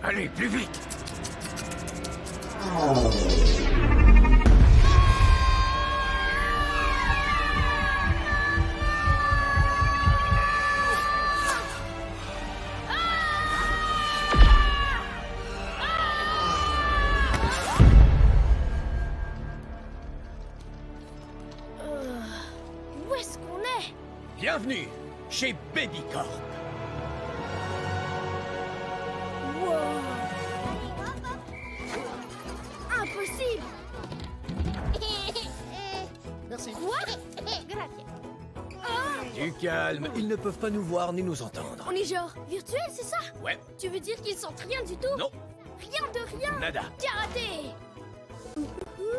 Allez, plus vite! Où est-ce qu'on est? Bienvenue chez Baby Corp. Wow. Impossible. Merci. Quoi? Du calme, ils ne peuvent pas nous voir ni nous entendre. On est genre virtuel, c'est ça? Ouais, Tu veux dire qu'ils sentent rien du tout? non, Rien de rien. nada. Karaté.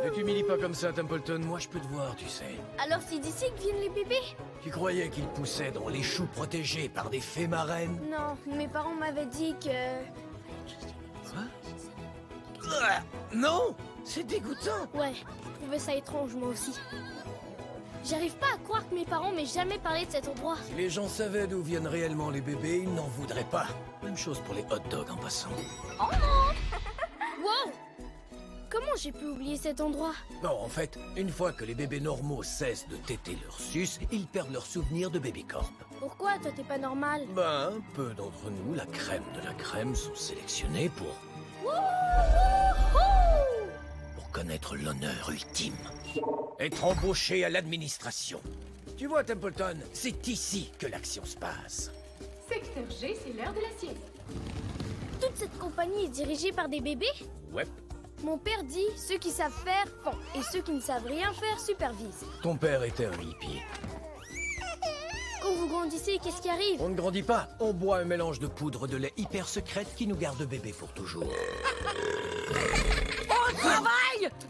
Ne t'humilie pas comme ça, Templeton, moi je peux te voir, tu sais. Alors c'est d'ici que viennent les bébés? Tu croyais qu'ils poussaient dans les choux protégés par des fées marraines? Non, mes parents m'avaient dit que... Quoi? Ah, non! C'est dégoûtant! Ouais, je trouvais ça étrange moi aussi. J'arrive pas à croire que mes parents m'aient jamais parlé de cet endroit. Si les gens savaient d'où viennent réellement les bébés, ils n'en voudraient pas. Même chose pour les hot dogs en passant. Wow! Comment j'ai pu oublier cet endroit? Bon, en fait, une fois que les bébés normaux cessent de téter leur suce, ils perdent leur souvenir de Baby Corp. Pourquoi toi t'es pas normal? Ben, peu d'entre nous, la crème de la crème, sont sélectionnés pour connaître l'honneur ultime. Être embauché à l'administration. Tu vois, Templeton, c'est ici que l'action se passe. Secteur G, c'est l'heure de la sieste. Toute cette compagnie est dirigée par des bébés? Ouais. Mon père dit, ceux qui savent faire font, et ceux qui ne savent rien faire supervisent. Ton père était un hippie. Quand vous grandissez, qu'est-ce qui arrive? On ne grandit pas, on boit un mélange de poudre de lait hyper secrète qui nous garde bébé pour toujours. Au travail!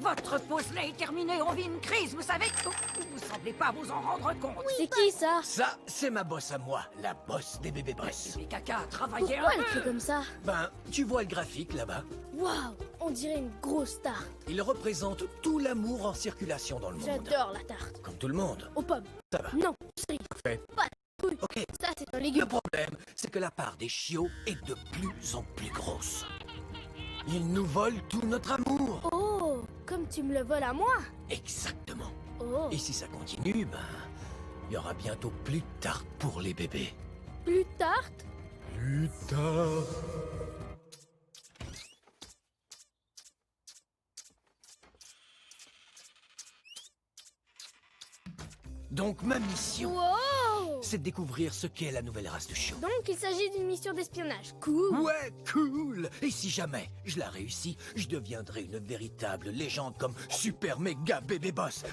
Votre pause lait est terminée, on vit une crise, vous savez? Vous semblez pas vous en rendre compte. C'est qui ça? Ça, c'est ma boss à moi, la boss des bébés boss. Les caca, travaillez Pourquoi un elle peu. fait comme ça? Ben, tu vois le graphique là-bas? Waouh! On dirait une grosse tarte. Il représente tout l'amour en circulation dans le monde. J'adore la tarte. Comme tout le monde. Aux pommes. Ça va. Non, cerise. Parfait. Pas de fruits. Ok. Ça, c'est un Le légume. problème, c'est que la part des chiots est de plus en plus grosse. Ils nous volent tout notre amour. Oh, comme tu me le voles à moi. Exactement. Oh, Et si ça continue, ben, il y aura bientôt plus de tarte pour les bébés. plus de tarte? Plus tard. Donc ma mission, Wow! c'est de découvrir ce qu'est la nouvelle race de chiots. Donc, il s'agit d'une mission d'espionnage. Cool. Ouais, cool. Et si jamais je la réussis, je deviendrai une véritable légende comme super méga bébé boss,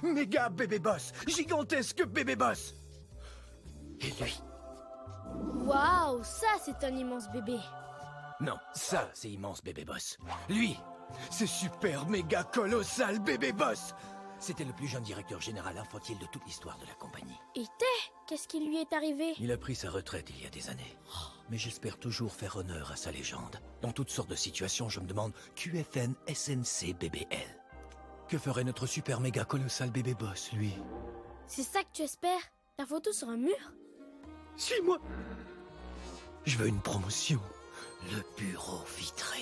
gigantesque bébé boss. Et lui? Waouh, ça, c'est un immense bébé. Non, ça c'est immense bébé boss. Lui, c'est super méga colossal bébé boss. C'était le plus jeune directeur général infantile de toute l'histoire de la compagnie. Et qu'est-ce qui lui est arrivé? Il a pris sa retraite il y a des années. Mais j'espère toujours faire honneur à sa légende. Dans toutes sortes de situations, je me demande QFN SNC BBL. Que ferait notre super méga colossal bébé boss, lui? C'est ça que tu espères? Ta photo sur un mur? Suis-moi. Je veux une promotion. Le bureau vitré.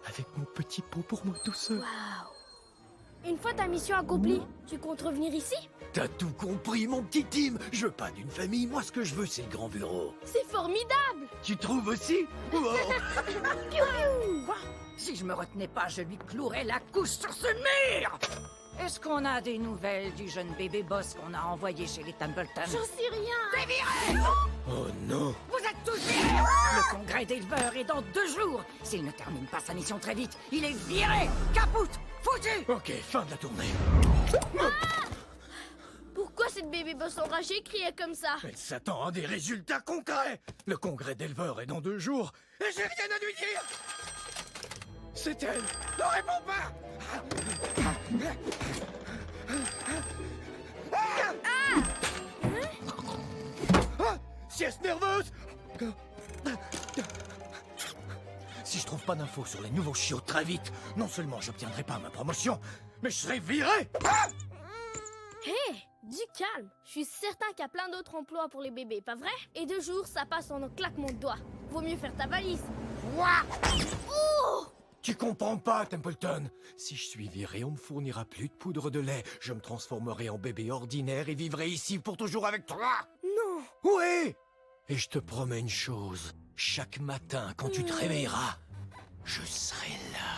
Avec mon petit pot pour moi tout seul. Waouh! Une fois ta mission accomplie, tu comptes revenir ici? T'as tout compris, mon petit Tim. Je veux pas d'une famille. Moi, ce que je veux, c'est le grand bureau. C'est formidable! Tu trouves aussi? Oh. Quoi? Si je me retenais pas, je lui clouerais la couche sur ce mur! Est-ce qu'on a des nouvelles du jeune bébé boss qu'on a envoyé chez les Templeton? J'en sais rien! T'es viré! Oh non. Vous êtes tous virés! Le congrès d'éleveurs est dans 2 jours! S'il ne termine pas sa mission très vite, il est viré! Capoute! Foutu! Ok, fin de la tournée. Pourquoi cette bébé boss enragée criait comme ça? Elle s'attend à des résultats concrets. Le congrès d'éleveurs est dans 2 jours. Et j'ai rien à lui dire. C'est elle. Ne réponds pas. Sieste nerveuse. Si je trouve pas d'infos sur les nouveaux chiots très vite, non seulement j'obtiendrai pas ma promotion, mais je serai viré. Hé, du calme! Je suis certain qu'il y a plein d'autres emplois pour les bébés, pas vrai? Et 2 jours, ça passe en un claquement de doigts. Vaut mieux faire ta valise. Quoi? Ouh! Tu comprends pas, Templeton? Si je suis viré, on me fournira plus de poudre de lait. Je me transformerai en bébé ordinaire et vivrai ici pour toujours avec toi. Non. Oui! Et je te promets une chose. Chaque matin, quand tu te réveilleras, je serai là.